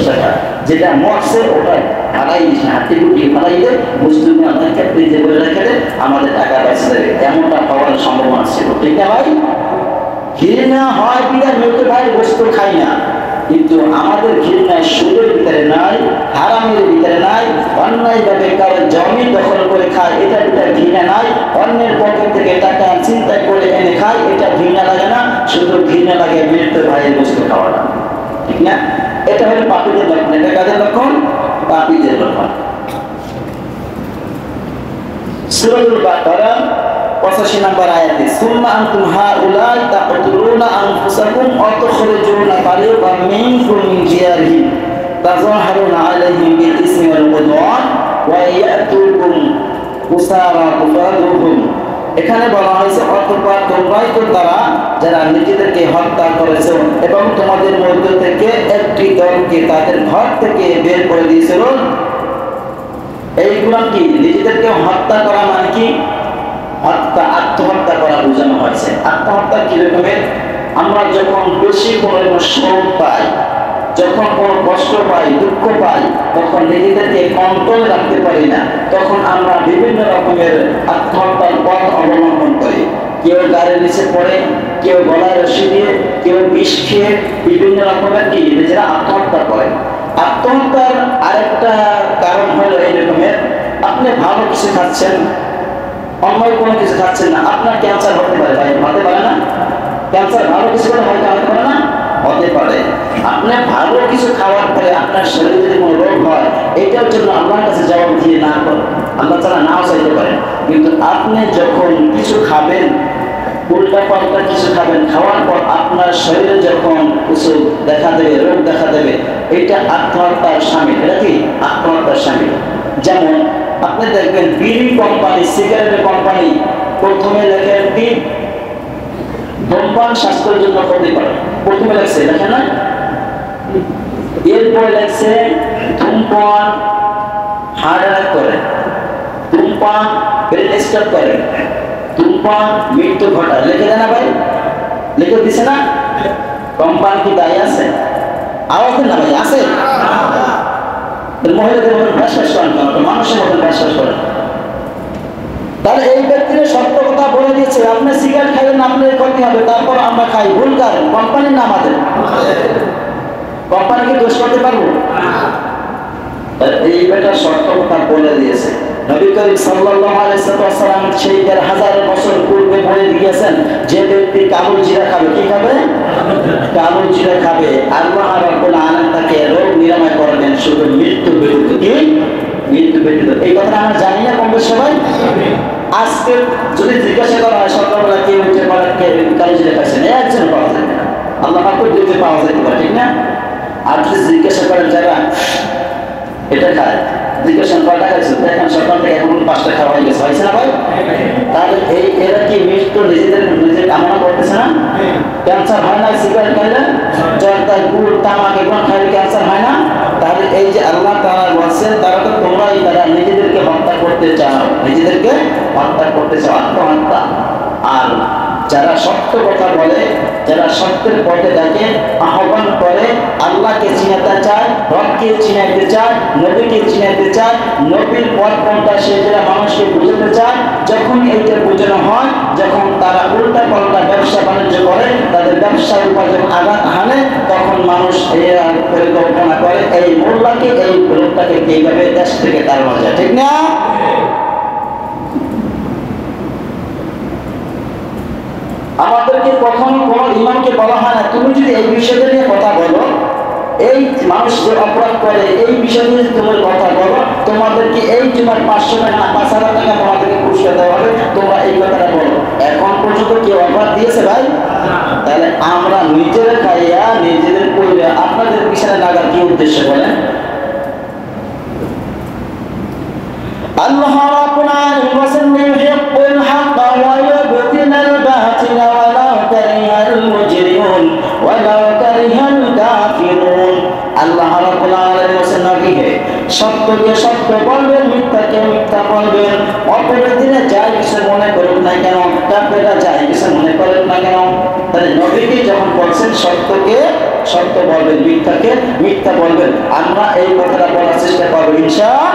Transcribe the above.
টাকা, যেটা মরছে ওটা হারাই দিস না, হাতে গুটি হারাই দে, মুসলিম আপনাকে ফ্রিজে করে রেখে দে, আমাদের টাকা পয়সা দেবে, এমনটা হওয়ার সম্ভাবনা ছিল। ঠিক না ভাই? ঘৃণা হয় কিনা মৃত ভাই বস্তু খাই না, কিন্তু আমাদের ঘৃণায় সুদের ভিতরে নাই, হারামের ভিতরে নাই, অন্যায়ভাবে কারো জমি দখল করে খায় এটা ঘৃণা নাই, অন্যের পকেট থেকে টাকা চিন্তা করে এনে খায় এটা ঘৃণা লাগে না, শুধু ঘৃণা লাগে মৃত ভাইয়ের বস্তু খাওয়াটা। ঠিক না? এটা হলো পাপীদের লক্ষণ। এটা কাদের লক্ষণ? পাপীদের লক্ষণ। সূরাতুল বাকারা 85 নম্বর আয়াতে সুম্মা আনতুম হাউলাই তাকতুলুনা আনফুসাকুম ওয়া তুখরিজুনা ফারিকাম মিনকুম মিন দিয়ারিহিম তাযাহারুনা আলাইহিম বিল ইসমি ওয়াল উদওয়ান ওয়া ইয়াতুকুম উসারা তুফাদুহুম। এখানে বলা হয়েছে অতঃপর তোমরাই তো তারা যারা নিজেদেরকে হত্যা করেছো এবং তোমাদের মধ্য থেকে একটি দলকে তাদের ঘর থেকে বের করে দিয়েছিল। এইগুলো কি? নিজেদেরকে হত্যা করা মানে কি? আত্মহত্যা করা বোঝানো হয়েছে। আত্মহত্যা কি রকমের? আমরা যখন বেশি কোনো শোক পাই, যখন কোনো কষ্ট পাই, দুঃখ পাই, তখন নিজেদেরকে কন্ট্রোল রাখতে পারি না, তখন আমরা বিভিন্ন রকমের আত্মহত্যার পথ অবলম্বন করি। কেউ গাড়ির নিচে পড়ে, কেউ গলায় রশি দিয়ে, কেউ বিষ খেয়ে বিভিন্ন রকমের কি নিজেরা আত্মহত্যা করে। আত্মহত্যার আরেকটা কারণ হলো এই রকমের, আপনি ভালো কিছু খাচ্ছেন, অন্য কোনো কিছু খাচ্ছেন না, আপনার ক্যান্সার হতে পারে। ভাই হতে পারে না? ক্যান্সার ভালো কিছু করে হতে পারে না? হতে পারে। আপনি ভালো কিছু খাওয়ার পরে আপনার শরীরে যদি কোনো রোগ হয়, এটার জন্য আল্লাহর কাছে জবাব দিয়ে না করেন, আল্লাহ তাআলা নাও চাইতে পারেন, কিন্তু আপনি যখন কিছু খাবেন, উল্টা পাল্টা কিছু খাবেন, খাওয়ার পর আপনার শরীরে যখন কিছু দেখা দেবে, রোগ দেখা দেবে, এটা আত্মহত্যার শামিল। এটা কি? আত্মহত্যার শামিল। যেমন আপনি দেখবেন বিড়ি কোম্পানি, সিগারেটের কোম্পানি প্রথমে লেখেন কি ধূমপান স্বাস্থ্যের জন্য ক্ষতিকর, প্রথমে লেখছে, দেখেন না? এরপরে লেখছে ধূমপান হার্ট অ্যাটাক করে, ধূমপান ব্রেন স্ট্রোক করে, ধূমপান মৃত্যু ঘটায়। লিখে দেয় না ভাই? লিখে দিছে না? কোম্পানি কি দায়ী আছে? আওয়াজ দেন না ভাই, আছে? মহিলাদের মতন বিশ্বাস করেন কেন? মানুষের মতন বিশ্বাস করেন। তাহলে এই ব্যক্তির সত্য কথা বলে দিয়েছে, আপনি সিগারেট খাইবেন না, আপনার ক্ষতি হবে, তারপর আমরা খাই। ভুল করেন, কোম্পানির নাম আমাদের, কোম্পানিকে দোষ করতে পারবো? এই বেটা সত্য কথা বলে দিয়েছে। নবী করিম সাল্লাল্লাহু আলাইহি ওয়াসাল্লাম সেই 1000 বছর পূর্বে বলে দিয়েছেন, যে ব্যক্তি কালো জিরা খাবে, কি খাবে? কালো জিরা খাবে, আল্লাহ রাব্বুল আলামিন তাকে রোগ নিরাময় করবেন, শুধু মৃত্যু ব্যতীত। কি? মৃত্যু ব্যতীত। এই কথা আমরা জানি না কম বেশি সবাই? আজকে যদি জিজ্ঞাসা করা হয় সকালবেলা কে উঠে পড়ে কে কালো জিরা খাচ্ছেন, একজন পাওয়া যাবে না, আল্লাহ পাক দিতে পাওয়া যেতে পারে। ঠিক না? আর যদি জিজ্ঞাসা করেন যারা এটা খায়, জিজ্ঞাসা কয়টা খাইছে, দেখেন সকাল থেকে এখন 5টা খাওয়া হয়ে গেছে, হয়েছে না ভাই? তাহলে এরা কি মৃত্যু নিজের কামনা করতেছে না? ক্যান্সার হয় না সিগারেট খাইলে? জর্দা, গুড়, তামাক এগুলো খাইলে ক্যান্সার হয় না? তাহলে এই যে আল্লাহ তাআলা বলছেন, তারা তো তারা নিজেদেরকে হত্যা করতে চাও, নিজেদেরকে হত্যা করতে চাও, আত্মহত্যা। আর যারা সত্য কথা বলে, যারা সত্যের পথে থাকে, আহ্বান করে, আল্লাহকে চিনাতে চায়, রবকে চিনাতে চায়, নবীকে চিনাতে চায়, নবীর পথ কোনটা সেটা মানুষকে বুঝাতে চায়, যখন এইটা বোঝানো হয়, যখন তারা উল্টা পাল্টা ব্যবসা বাণিজ্য করে, তাদের ব্যবসার উপর যখন আঘাত হানে, তখন মানুষ এরা পরিকল্পনা করে এই মোল্লাকে, এই লোকটাকে এইভাবে দেশ থেকে তাড়ানো যায়। ঠিক না? আমাদেরকে কখনো কোনো ইমামকে বলা হয় না তুমি যদি এই বিষয়টা নিয়ে কথা বলো, এই মানুষ যে অপরাধ করে এই বিষয় নিয়ে তোমার কথা বলো, তোমাদেরকে এই তোমার 500 টাকা 5000 টাকা তোমাদেরকে পুরস্কার দেওয়া হবে, তোমরা এই কথাটা বলো। এখন পর্যন্ত কেউ অপরাধ দিয়েছে ভাই? তাহলে আমরা নিজেরা খাইয়া নিজেদের কইলে আপনাদের পিছনে লাগার কি উদ্দেশ্য বলেন? আল্লাহ রাব্বুল আলামিন ওয়াসান ইউহিব্বুল হাক্কা ওয়া ইউবতিনাল বাতিলা ওয়ালাউ কারিহাল মুজরিমুন ওয়ালাউ কারিহাল কাফিরুন। আল্লাহ রাব্বুল আলামিন ওয়াসান নবী হে সত্যকে সত্য বলবেন, মিথ্যাকে মিথ্যা বলবেন, অপরের দিনে যাই কিছু মনে করুন না কেন, কাফেররা যাই কিছু মনে করেন না কেন। তাহলে নবীকে যখন বলছেন সত্যকে সত্য বলবেন, মিথ্যাকে মিথ্যা বলবেন। আমরা এই কথাটা বলার চেষ্টা করবো ইনশাআল্লাহ।